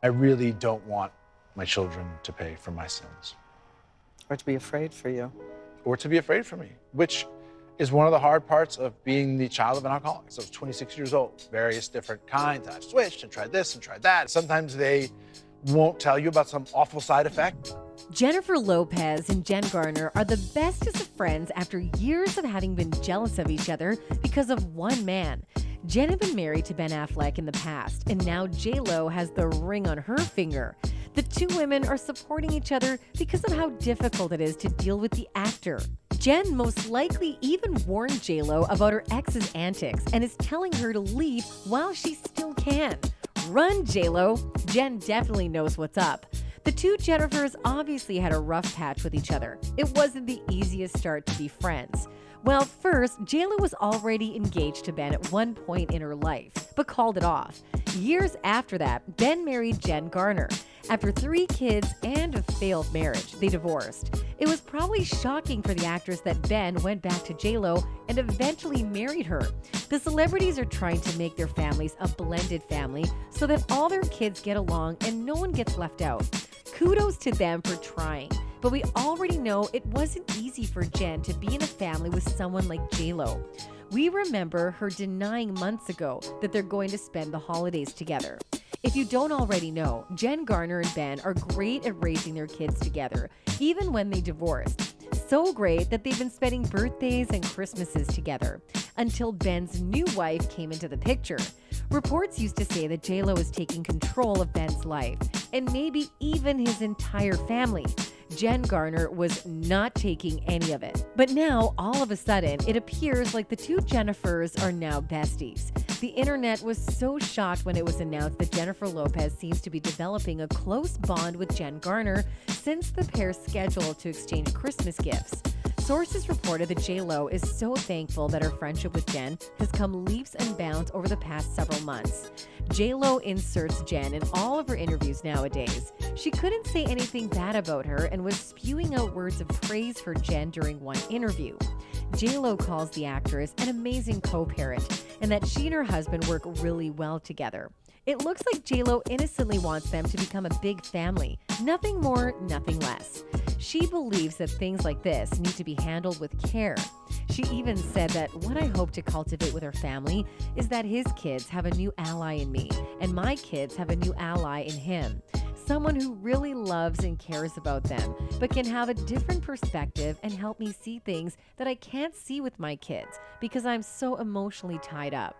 I really don't want my children to pay for my sins. Or to be afraid for you. Or to be afraid for me, which is one of the hard parts of being the child of an alcoholic. So I was 26 years old, various different kinds. I've switched and tried this and tried that. Sometimes they won't tell you about some awful side effect. Jennifer Lopez and Jen Garner are the bestest of friends after years of having been jealous of each other because of one man. Jen had been married to Ben Affleck in the past, and now J-Lo has the ring on her finger. The two women are supporting each other because of how difficult it is to deal with the actor. Jen most likely even warned J-Lo about her ex's antics and is telling her to leave while she still can. Run, J-Lo! Jen definitely knows what's up. The two Jennifers obviously had a rough patch with each other. It wasn't the easiest start to be friends. Well, first, J-Lo was already engaged to Ben at one point in her life, but called it off. Years after that, Ben married Jen Garner. After 3 kids and a failed marriage, they divorced. It was probably shocking for the actress that Ben went back to J-Lo and eventually married her. The celebrities are trying to make their families a blended family so that all their kids get along and no one gets left out. Kudos to them for trying. But we already know it wasn't easy for Jen to be in a family with someone like J-Lo. We remember her denying months ago that they're going to spend the holidays together. If you don't already know, Jen Garner and Ben are great at raising their kids together, even when they divorced. So great that they've been spending birthdays and Christmases together, until Ben's new wife came into the picture. Reports used to say that J-Lo is taking control of Ben's life, and maybe even his entire family. Jen Garner was not taking any of it. But now, all of a sudden, it appears like the two Jennifers are now besties. The internet was so shocked when it was announced that Jennifer Lopez seems to be developing a close bond with Jen Garner since the pair's scheduled to exchange Christmas gifts. Sources reported that J-Lo is so thankful that her friendship with Jen has come leaps and bounds over the past several months. J-Lo inserts Jen in all of her interviews nowadays. She couldn't say anything bad about her and was spewing out words of praise for Jen during one interview. J-Lo calls the actress an amazing co-parent and that she and her husband work really well together. It looks like J-Lo innocently wants them to become a big family. Nothing more, nothing less. She believes that things like this need to be handled with care. She even said that what I hope to cultivate with her family is that his kids have a new ally in me, and my kids have a new ally in him. Someone who really loves and cares about them, but can have a different perspective and help me see things that I can't see with my kids because I'm so emotionally tied up.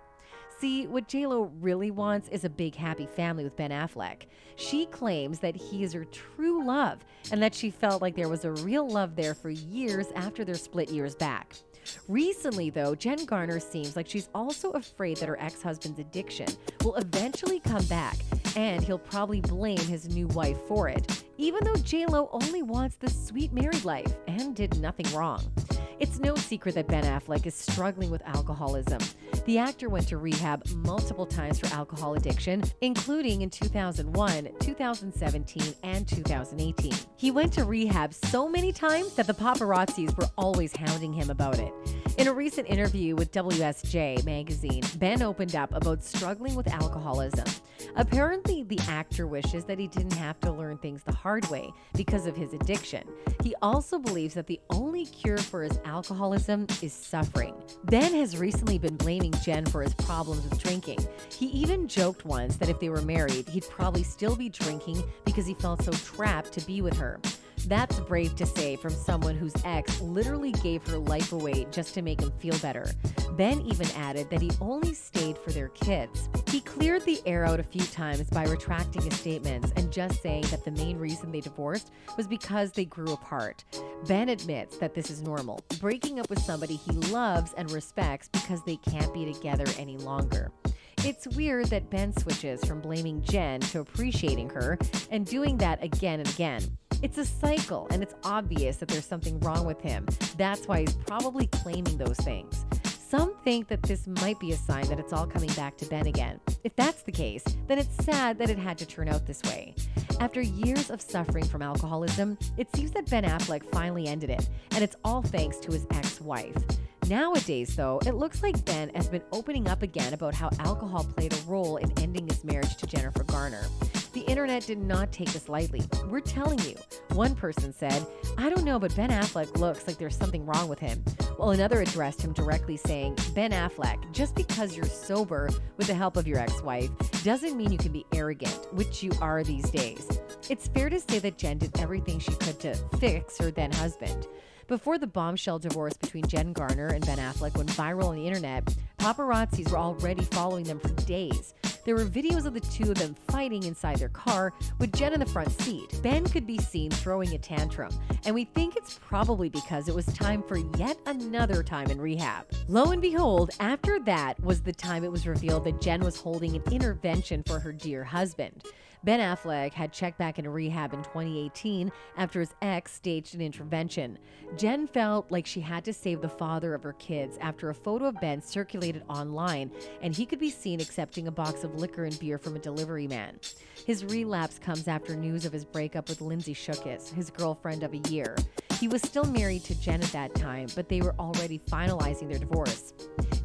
See, what J-Lo really wants is a big happy family with Ben Affleck. She claims that he is her true love and that she felt like there was a real love there for years after their split years back. Recently, though, Jen Garner seems like she's also afraid that her ex-husband's addiction will eventually come back, and he'll probably blame his new wife for it, even though J-Lo only wants the sweet married life and did nothing wrong. It's no secret that Ben Affleck is struggling with alcoholism. The actor went to rehab multiple times for alcohol addiction, including in 2001, 2017, and 2018. He went to rehab so many times that the paparazzis were always hounding him about it. In a recent interview with WSJ magazine, Ben opened up about struggling with alcoholism. Apparently, the actor wishes that he didn't have to learn things the hard way because of his addiction. He also believes that the only cure for his alcoholism is suffering. Ben has recently been blaming Jen for his problems with drinking. He even joked once that if they were married, he'd probably still be drinking because he felt so trapped to be with her. That's brave to say from someone whose ex literally gave her life away just to make him feel better. Ben even added that he only stayed for their kids. He cleared the air out a few times by retracting his statements and just saying that the main reason they divorced was because they grew apart. Ben admits that this is normal, breaking up with somebody he loves and respects because they can't be together any longer. It's weird that Ben switches from blaming Jen to appreciating her and doing that again and again. It's a cycle, and it's obvious that there's something wrong with him. That's why he's probably claiming those things. Some think that this might be a sign that it's all coming back to Ben again. If that's the case, then it's sad that it had to turn out this way. After years of suffering from alcoholism, it seems that Ben Affleck finally ended it, and it's all thanks to his ex-wife. Nowadays, though, it looks like Ben has been opening up again about how alcohol played a role in ending his marriage to Jennifer Garner. The internet did not take this lightly. We're telling you. One person said, "I don't know, but Ben Affleck looks like there's something wrong with him." While another addressed him directly saying, "Ben Affleck, just because you're sober with the help of your ex-wife doesn't mean you can be arrogant," which you are these days. It's fair to say that Jen did everything she could to fix her then husband. Before the bombshell divorce between Jen Garner and Ben Affleck went viral on the internet, paparazzis were already following them for days. There were videos of the two of them fighting inside their car with Jen in the front seat. Ben could be seen throwing a tantrum, and we think it's probably because it was time for yet another time in rehab. Lo and behold, after that was the time it was revealed that Jen was holding an intervention for her dear husband. Ben Affleck had checked back into rehab in 2018 after his ex staged an intervention. Jen felt like she had to save the father of her kids after a photo of Ben circulated online and he could be seen accepting a box of liquor and beer from a delivery man. His relapse comes after news of his breakup with Lindsay Shookis, his girlfriend of a year. He was still married to Jen at that time, but they were already finalizing their divorce.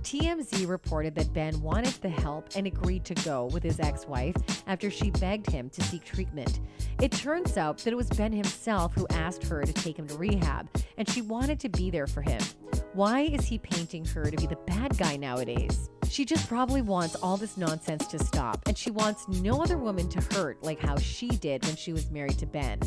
TMZ reported that Ben wanted the help and agreed to go with his ex-wife after she begged him to seek treatment. It turns out that it was Ben himself who asked her to take him to rehab, and she wanted to be there for him. Why is he painting her to be the bad guy nowadays? She just probably wants all this nonsense to stop, and she wants no other woman to hurt like how she did when she was married to Ben.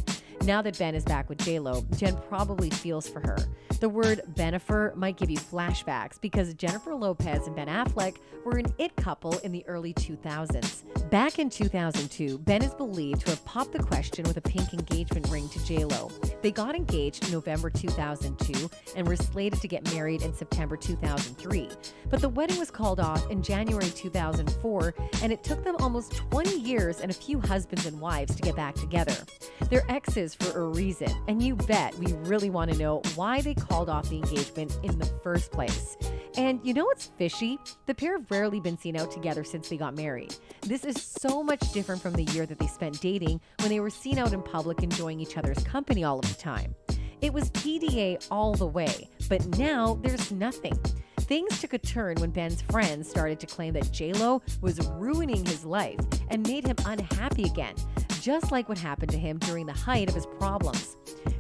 Now that Ben is back with J-Lo, Jen probably feels for her. The word Benifer might give you flashbacks because Jennifer Lopez and Ben Affleck were an it couple in the early 2000s. Back in 2002, Ben is believed to have popped the question with a pink engagement ring to J-Lo. They got engaged in November 2002 and were slated to get married in September 2003. But the wedding was called off in January 2004, and it took them almost 20 years and a few husbands and wives to get back together. They're exes for a reason, and you bet we really want to know why they called off the engagement in the first place. And you know what's fishy? The pair have rarely been seen out together since they got married. This is so much different from the year that they spent dating when they were seen out in public enjoying each other's company all of the time. It was PDA all the way, but now there's nothing. Things took a turn when Ben's friends started to claim that J-Lo was ruining his life and made him unhappy again, just like what happened to him during the height of his problems.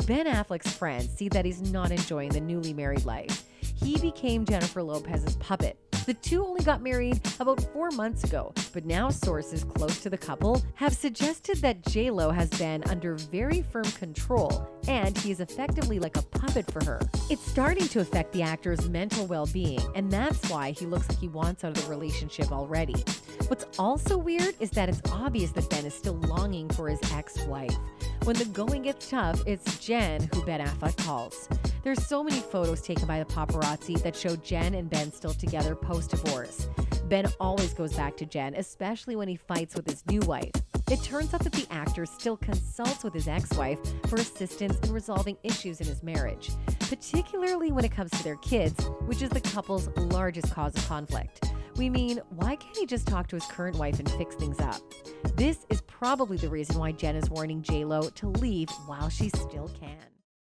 Ben Affleck's friends see that he's not enjoying the newly married life. He became Jennifer Lopez's puppet. The two only got married about 4 months ago, but now sources close to the couple have suggested that J-Lo has been under very firm control, and he is effectively like a puppet for her. It's starting to affect the actor's mental well-being, and that's why he looks like he wants out of the relationship already. What's also weird is that it's obvious that Ben is still longing for his ex-wife. When the going gets tough, it's Jen who Ben Affleck calls. There's so many photos taken by the paparazzi that show Jen and Ben still together post-divorce. Ben always goes back to Jen, especially when he fights with his new wife. It turns out that the actor still consults with his ex-wife for assistance in resolving issues in his marriage, particularly when it comes to their kids, which is the couple's largest cause of conflict. We mean, why can't he just talk to his current wife and fix things up? This is probably the reason why Jen is warning J-Lo to leave while she still can.